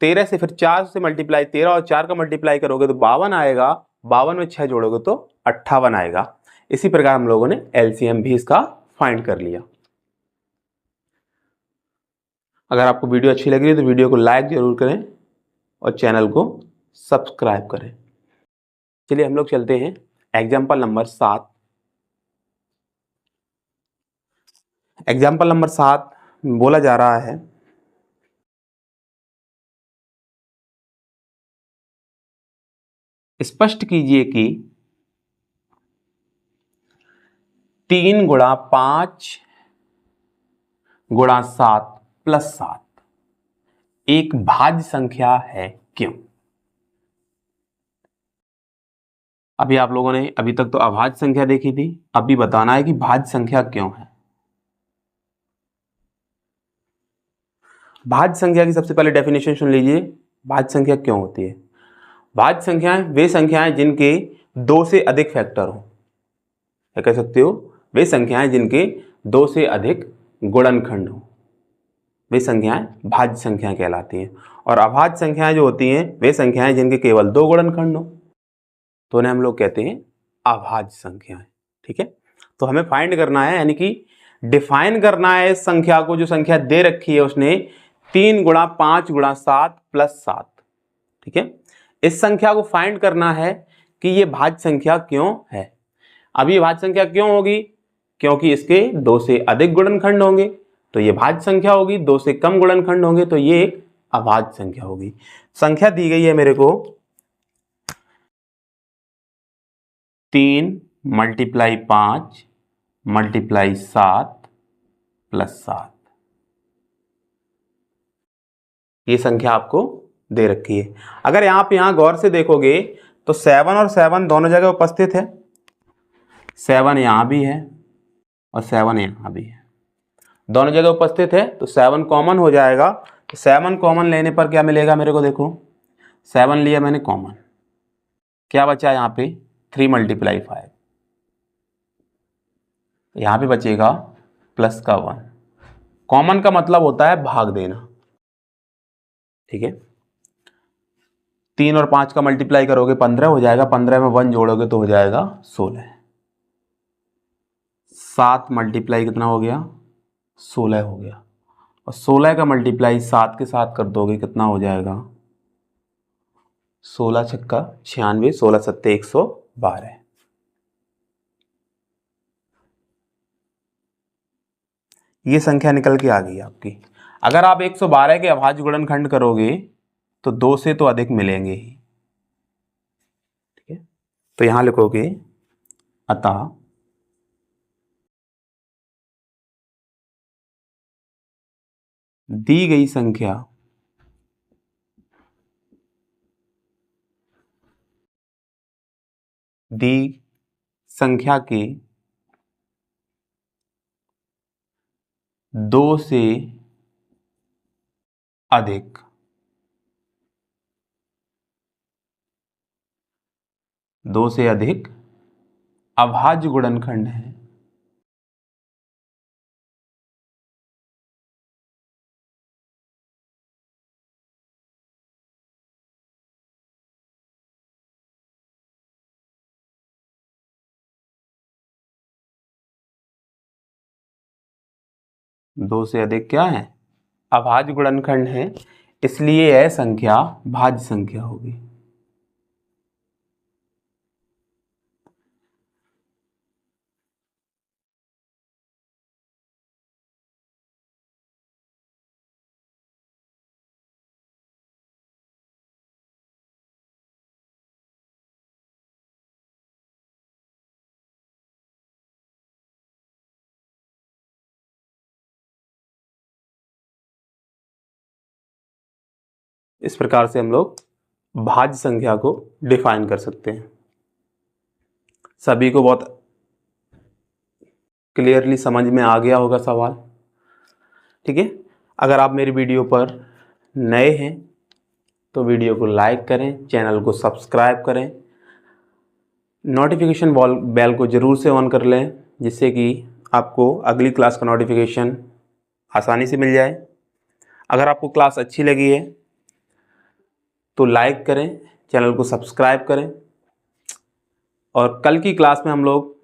13 से फिर 4 से मल्टीप्लाई, 13 और 4 का मल्टीप्लाई करोगे तो 52 आएगा, 52 में 6 जोड़ोगे तो 58 आएगा। इसी प्रकार हम लोगों ने एलसीएम भी इसका फाइंड कर लिया। अगर आपको वीडियो अच्छी लग रही है तो वीडियो को लाइक जरूर करें और चैनल को सब्सक्राइब करें। चलिए हम लोग चलते हैं एग्जाम्पल नंबर 7। एग्जाम्पल नंबर 7 बोला जा रहा है स्पष्ट कीजिए कि 3 गुणा 5 गुणा 7 प्लस 7 एक भाज्य संख्या है क्यों। अभी आप लोगों ने अभी तक तो अभाज्य संख्या देखी थी, अभी बताना है कि भाज्य संख्या क्यों है। भाज्य संख्या की सबसे पहले डेफिनेशन सुन लीजिए। भाज्य संख्या क्यों होती है। भाज्य संख्याएं वे संख्याएं जिनके 2 से अधिक फैक्टर हो, क्या कह सकते हो, वे संख्याएं जिनके 2 से अधिक गुणनखंड हो, वे संख्याएं भाज्य संख्याएं कहलाती हैं। और अभाज्य संख्याएं जो होती हैं वे संख्याएं जिनके केवल 2 गुणनखंड हो, तो उन्हें हम लोग कहते हैं अभाज्य संख्याएं। ठीक है, तो हमें फाइंड करना है, यानी कि डिफाइन करना है इस संख्या को, जो संख्या दे रखी है उसने 3 गुणा 5 गुणा 7 प्लस 7। ठीक है, इस संख्या को फाइंड करना है कि ये भाज्य संख्या क्यों है। अब ये भाज्य संख्या क्यों होगी, क्योंकि इसके 2 से अधिक गुणनखंड होंगे तो ये भाज्य संख्या होगी, 2 से कम गुणनखंड होंगे तो ये एक अभाज्य संख्या होगी। संख्या दी गई है मेरे को 3 मल्टीप्लाई 5 मल्टीप्लाई 7 प्लस 7, ये संख्या आपको दे रखी है। अगर आप यहां गौर से देखोगे तो 7 और 7 दोनों जगह उपस्थित है, 7 यहां भी है और 7 यहां भी है, दोनों जगह उपस्थित है, तो 7 कॉमन हो जाएगा। तो 7 कॉमन लेने पर क्या मिलेगा मेरे को, देखो 7 लिया मैंने कॉमन, क्या बचा यहाँ पे 3 मल्टीप्लाई 5, यहाँ पे बचेगा प्लस का 1। कॉमन का मतलब होता है भाग देना। ठीक है, 3 और 5 का मल्टीप्लाई करोगे 15 हो जाएगा, 15 में 1 जोड़ोगे तो हो जाएगा 16। 7 मल्टीप्लाई कितना हो गया, 16 हो गया, और 16 का मल्टीप्लाई 7 के साथ कर दोगे कितना हो जाएगा, 16 छक्का 96, 16 सत्ते 112। ये संख्या निकल के आ गई आपकी। अगर आप 112 के अभाज्य गुणनखंड करोगे तो 2 से तो अधिक मिलेंगे ही। ठीक है, तो यहां लिखोगे अतः दी गई संख्या दी संख्या के 2 से अधिक अभाज्य गुणनखंड है। दो से अधिक क्या है? अभाज्य गुणनखंड है, इसलिए यह संख्या भाज्य संख्या होगी। इस प्रकार से हम लोग भाज्य संख्या को डिफाइन कर सकते हैं। सभी को बहुत क्लियरली समझ में आ गया होगा सवाल, ठीक है। अगर आप मेरी वीडियो पर नए हैं तो वीडियो को लाइक करें, चैनल को सब्सक्राइब करें, नोटिफिकेशन बेल को ज़रूर से ऑन कर लें, जिससे कि आपको अगली क्लास का नोटिफिकेशन आसानी से मिल जाए। अगर आपको क्लास अच्छी लगी है तो लाइक करें, चैनल को सब्सक्राइब करें, और कल की क्लास में हम लोग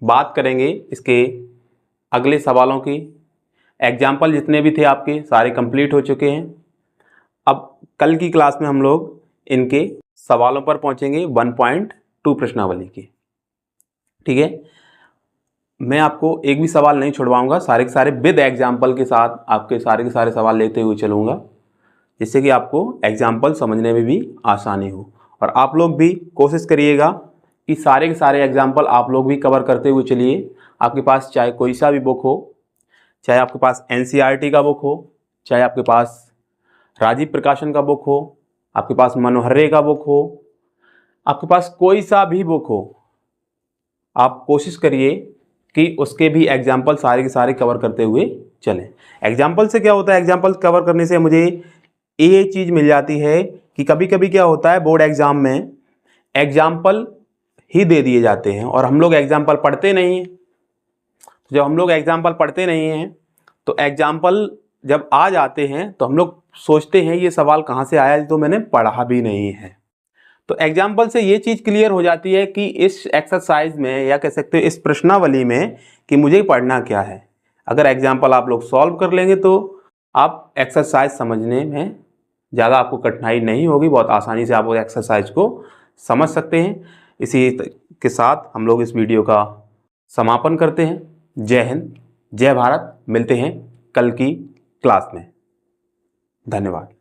बात करेंगे इसके अगले सवालों की। एग्जाम्पल जितने भी थे आपके सारे कंप्लीट हो चुके हैं। अब कल की क्लास में हम लोग इनके सवालों पर पहुंचेंगे 1.2 प्रश्नावली की, ठीक है। मैं आपको एक भी सवाल नहीं छुड़वाऊंगा, सारे के सारे विद एग्जाम्पल के साथ आपके सारे के सारे सवाल लेते हुए चलूँगा, जिससे कि आपको एग्जाम्पल समझने में भी आसानी हो। और आप लोग भी कोशिश करिएगा कि सारे के सारे एग्जाम्पल आप लोग भी कवर करते हुए चलिए। आपके पास चाहे कोई सा भी बुक हो, चाहे आपके पास NCERT का बुक हो, चाहे आपके पास राजीव प्रकाशन का बुक हो, आपके पास मनोहर्रे का बुक हो, आपके पास कोई सा भी बुक हो, आप कोशिश करिए कि उसके भी एग्जाम्पल सारे के सारे कवर करते हुए चलें। एग्जाम्पल से क्या होता है, एग्जाम्पल कवर करने से मुझे ये चीज़ मिल जाती है कि कभी कभी क्या होता है, बोर्ड एग्जाम में एग्जाम्पल ही दे दिए जाते हैं और हम लोग एग्जाम्पल पढ़ते नहीं हैं। जब हम लोग एग्जाम्पल पढ़ते नहीं हैं तो एग्जाम्पल जब आ जाते हैं तो हम लोग सोचते हैं ये सवाल कहाँ से आया, तो मैंने पढ़ा भी नहीं है। तो एग्जाम्पल से ये चीज़ क्लियर हो जाती है कि इस एक्सरसाइज में, या कह सकते हो इस प्रश्नावली में, कि मुझे पढ़ना क्या है। अगर एग्जाम्पल आप लोग सॉल्व कर लेंगे तो आप एक्सरसाइज समझने में ज़्यादा आपको कठिनाई नहीं होगी, बहुत आसानी से आप वो एक्सरसाइज को समझ सकते हैं। इसी के साथ हम लोग इस वीडियो का समापन करते हैं। जय हिंद, जय भारत। मिलते हैं कल की क्लास में। धन्यवाद।